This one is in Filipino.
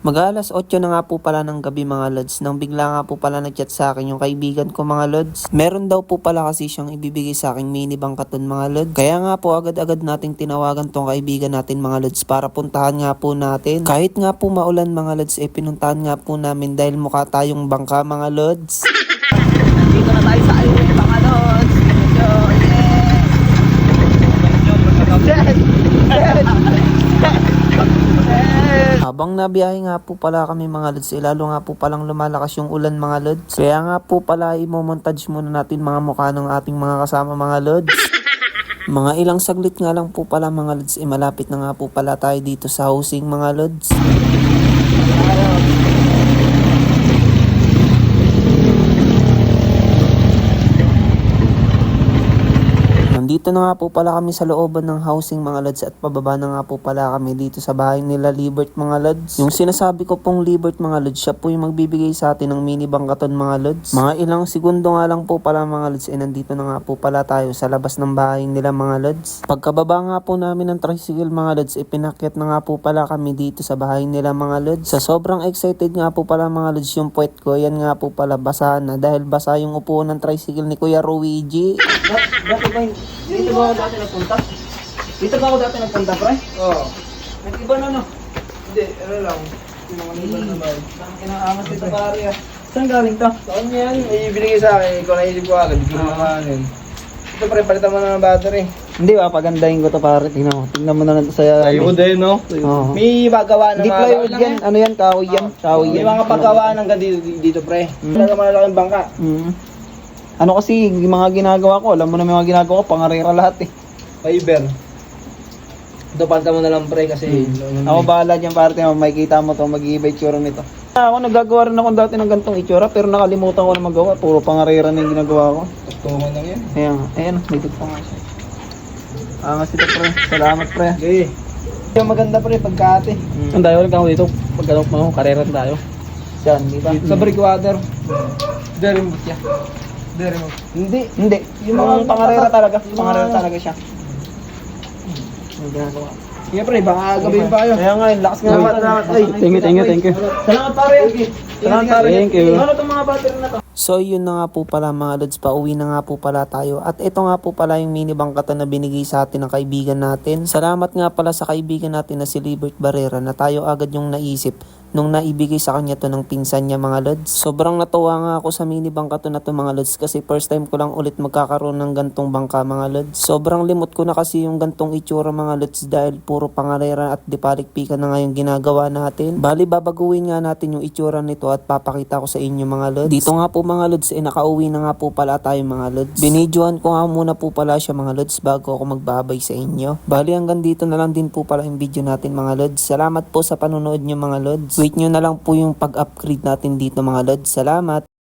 Mag-aalas 8 na nga po pala ng gabi mga lods nang bigla nga po pala nag-chat sa akin yung kaibigan ko mga lods. Meron daw po pala kasi siyang ibibigay sa aking mini bangkaton mga lods. Kaya nga po agad-agad nating tinawagan tong kaibigan natin mga lods para puntahan nga po natin. Kahit nga po maulan mga lods pinuntahan nga po namin dahil mukha tayong bangka mga lods. Dito na tayo sa highway mga lods. So, Habang nabiyahe nga po pala kami mga lods, lalo nga po palang lumalakas yung ulan mga lods. Kaya nga po pala imomontage muna natin mga mukha ng ating mga kasama mga lods. Mga ilang saglit nga lang po pala mga lods, malapit na nga po pala tayo dito sa housing mga lods. Nandito na nga po pala kami sa looban ng housing mga lods at pababa na nga po pala kami dito sa bahay nila Libert mga lods. Yung sinasabi ko pong Libert mga lods, siya po yung magbibigay sa atin ng mini bangkaton mga lods. Mga ilang segundo nga lang po pala mga lods, nandito na nga po pala tayo sa labas ng bahay nila mga lods. Pagkababa nga po namin ng tricycle mga lods, pinakyat na nga po pala kami dito sa bahay nila mga lods. Sa sobrang excited nga po pala mga lods yung puwet ko, yan nga po pala basa na dahil basa yung upuan ng tricycle ni Kuya Luigi. dati ba dito ba ako dati nagpunta? Dito ba ako dati nagpunta, pre? Oo. Nag-iba na, no? Hindi, ano lang. Yung mga iba na naman. Ang kinangamas dito, pare, ah. Saan galing to? Saan yan? Eh, binigay sa akin. Ikaw naisip ko agad. Hindi ko makahanin. Ito pre, palitan mo na ng battery. Hindi ba, pagandahin ko to, pare. Tingnan mo. Tingnan mo na lang to sa... din, no? Oo. May magawa na Hindi plywood yan. Ano yan? Kahoy yan. Kahoy May yan. mga paggawa ng dito, pre. Talaga malalaking bangka. Ano kasi, yung mga ginagawa ko, alam mo na may mga ginagawa ko, pangarera lahat eh. Fiber. Ito, palitan mo na lang, pre, kasi... Ako bahala dyan, pare. Makikita mo to, mag-iiba itsura nito. Ako, nagagawa rin ako dati ng gantong itsura, pero nakalimutan ko na magawa. Puro pangarera na yung ginagawa ko. Tungan lang yan. Ayan, ayan, dito pa nga siya. Angas ito, pre. Salamat, pre. Okay. Yung maganda, pre, pagkate. Ang tayo lang ako dito. Pagkalok mo, karera tayo. Diyan, di ba? Sa breakwater. Very much, yeah. Very much. Hindi. Yung mga pangarera talaga. Pangarera talaga siya. Ang ginagawa. Sige, pre, baka gabihin pa kayo. Kaya nga, lakas nga. Salamat. Ay, Thank you. Salamat, pare. Salamat, pare. Thank you. Ano itong mga battery na to? So yun na nga po pala mga lods, pauwi na nga po pala tayo. At ito nga po pala yung mini bangkaton na binigay sa atin ng kaibigan natin. Salamat nga pala sa kaibigan natin na si Libert Barrera na tayo agad yung naisip nung naibigay sa kanya to ng pinsan niya mga lods. Sobrang natuwa nga ako sa mini bangkaton na to mga lods kasi first time ko lang ulit magkakaroon ng gantong bangka mga lods. Sobrang limot ko na kasi yung gantong itsura mga lods dahil puro pangarera at dipalikpikan na nga yung ginagawa natin. Bali babaguhin nga natin yung itsura nito at papakita ko sa inyo mga lods. Dito nga po mga lods, nakauwi na nga po pala tayo mga lods. Binidyohan ko nga muna po pala siya mga lods bago ako magbabay sa inyo. Bali hanggang dito na lang din po pala yung video natin mga lods. Salamat po sa panonood nyo mga lods. Wait nyo na lang po yung pag-upgrade natin dito mga lods. Salamat!